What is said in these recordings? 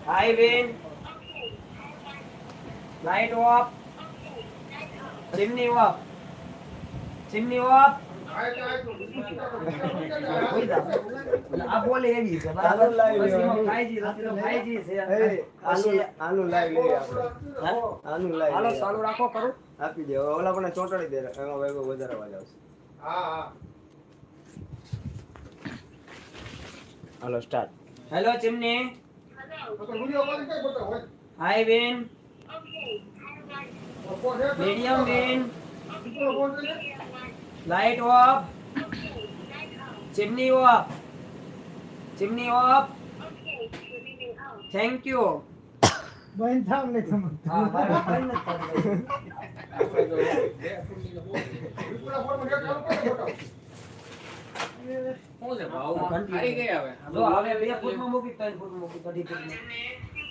High બેન light of chimney of chimney of આ બોલે એવી છે બરાબર ભાઈજી ભાઈજી છે આલુ લાઈવ લઈએ આપણે આલુ લાઈવ હાલો ચાલુ રાખો કરું આપી દે ઓલા પણ ચોંટાડી દે એમાં ભાઈ વધારે અવાજ આવશે હા હાલો સ્ટાર્ટ હેલો ચીમની હાઈ બેન મીડિયમ બેન light of chimney of chimney of thank you બંધ થાવ ને તમે હા બરાબર બંધ શું છે ભાવ આવી ગયા હવે જો હવે 2 ફૂટમાં મૂકી 3 ફૂટમાં મૂકી 3 ફૂટમાં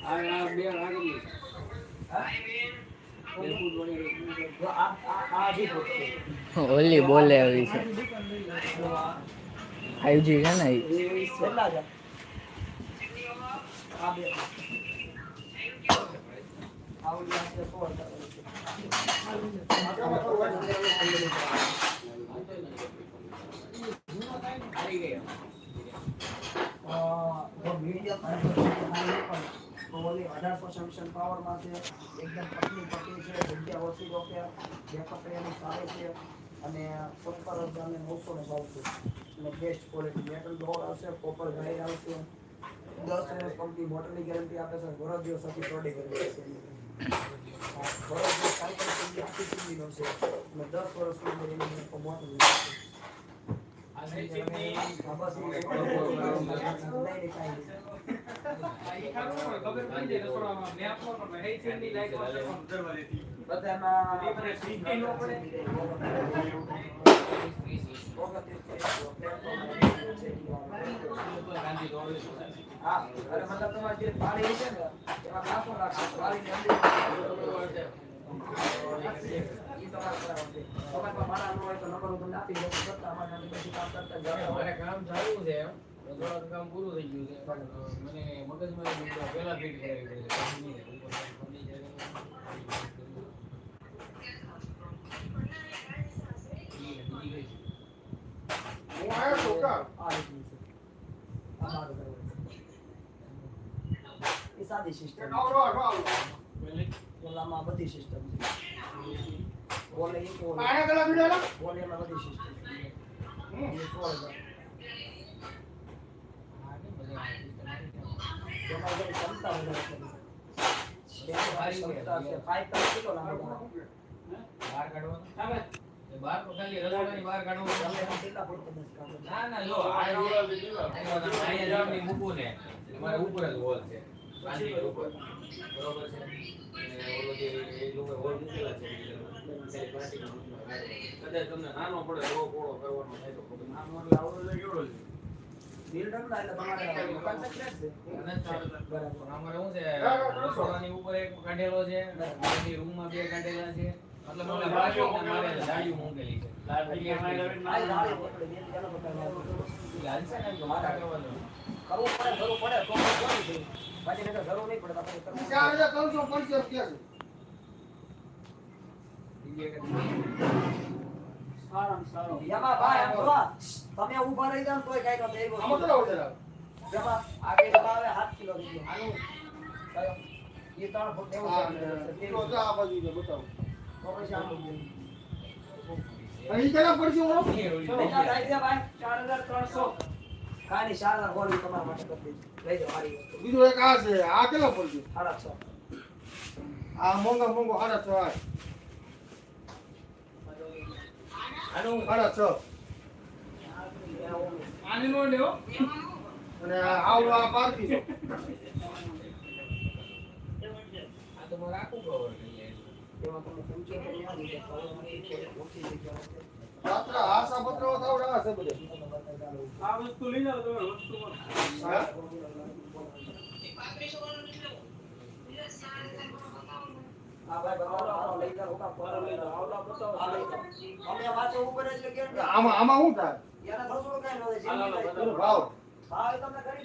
આ બે આગળ જો આ જી ફૂટ છે ઓલી બોલે આવી છે 5G છે ને ઈ. કેટલા છે આ બે આવલી આશે આવી ગયા જો મીડિયમ ઓલી 18% પાવર માં છે એકદમ પતલી પતલી છે જગ્યા ઓછી રોકે બેકઅપ એનું સારું છે અને 17,900 નો ભાવ છે અને બેસ્ટ ક્વોલિટી મેટલ ડોર આવશે કોપર ગાઈડ આવશે 10 વર્ષ કંપની મોટરની ગેરંટી આપે છે વર્ષ દિવસ સુધી પ્રોડક્ટ કરી છે વર્ષ દિવસ સાયકલ સુધી આખી ચીમની નો છે અને 10 વર્ષ સુધી એની મોટર છે આ છે ચીમની બસ ખબર પડી જાય રસોડામાં મેં આપો પણ હે ચીમની લાઈટ કરવા દેતી બધામાં સીટી નો પડે ગાંધી દોડે હા અરે મતલબ તમારે જે પાણી છે ને એમાં કાપો રાખો પાણીની અંદર ઈ તમારે કરાવવાનું છે તમારે મારા નો હોય તો નંબર હું તમને આપી દઉં કરતા અમારે પછી કામ કરતા જાઓ મારે કામ ચાલુ છે થોડું કામ પૂરું થઈ ગયું છે મને મગજમાં પહેલા ફીટ કરાવી પડે હું આવ્યો તો કા આ રીતની છે આ મારું કરવાનું છે એ સાદી સિસ્ટમ ઓલામાં બધી સિસ્ટમ છે ઓલે એક ઓલે આને કલા વિડિયો ઓલેમાં બધી સિસ્ટમ છે એ 16,000 તમારે જે ક્ષમતા વધારે છે ક્ષમતા છે 5 કેટલો લાંબો બહાર કાઢવાનો એ બહાર તો ખાલી રસોડાની બહાર કાઢવાનું કેટલા ફૂટ દસ કાઢો ના ના જો અહીંયા જવાની મૂકું ને તમારે ઉપર જ હોલ છે ગાંધી ઉપર બરોબર છે અને ઓલો જે એ લોકો હોલ મૂકેલા છે કદાચ તમને નાનો પડે એવો પોળો કરવાનો થાય તો ખબર નાનો એટલે આવડો એટલે કેવડો છે બિલ્ડર ના એટલે તમારે દુકાન સેક્રેટ છે બરાબર અમારે શું છે રસોડાની ઉપર એક કાઢેલો છે ગાંધી રૂમમાં બે કાઢેલા છે મતલબ ઓલા બાજુમાં મારે જાળીઓ મૂકેલી છે આ જાળી પકડી બે ચાલો પકડવા હાલશે ને તો મારા કરવા દો કરવું પડે જરૂર પડે તો કોઈ છે બાકી નકર જરૂર નહીં પડે આપણે કરવું 4000 પૈસા ક્યાં છે યામાં ભાઈ આમ જો તમે ઊભા રહી જાવ તોય કાઈ નો દેવો આમાં કેટલા ઓર્ડર આવે યામાં આગળ ભાવે 7 કિલો થઈ ગયો આનું કયો એ 3 ફૂટ દેવો છે તો આ બાજુ છે બતાવો તો પછી આનું અહીં કેટલા પડશે ઓલો બેટા થાય છે ભાઈ 4300 કાની શાળા ગોળી તમારા માટે કરી દીધી લઈ જાઓ મારી વસ્તુ બીજો એક આ છે આ કેટલા પડશે 6.5 આ મોંઘા મોંઘો 6.5 આનું 6.5 આની નો લેવો અને આવું આ પારકી છે આ તો મારે આખું કવર કરી લે એમાં તમને 75 ન્યા દીધા પાવરમાંથી થોડી ઓછી જગ્યા છે રાત્રે આશા પત્રો થાવડા છે બધે આ વસ્તુ લઈ જાવ તમે વસ્તુ હા આ ભાઈ બતાવો લઈ જાઓ ઓકા ફોટો લઈ જાઓ આવડા બતાવો આ લઈ જાઓ અમે વાંચો ઉપર જ કે આમાં શું થાય યાર થોડું કાઈ ન હોય હાલો, છે ભાવ ભાવ તમને કરી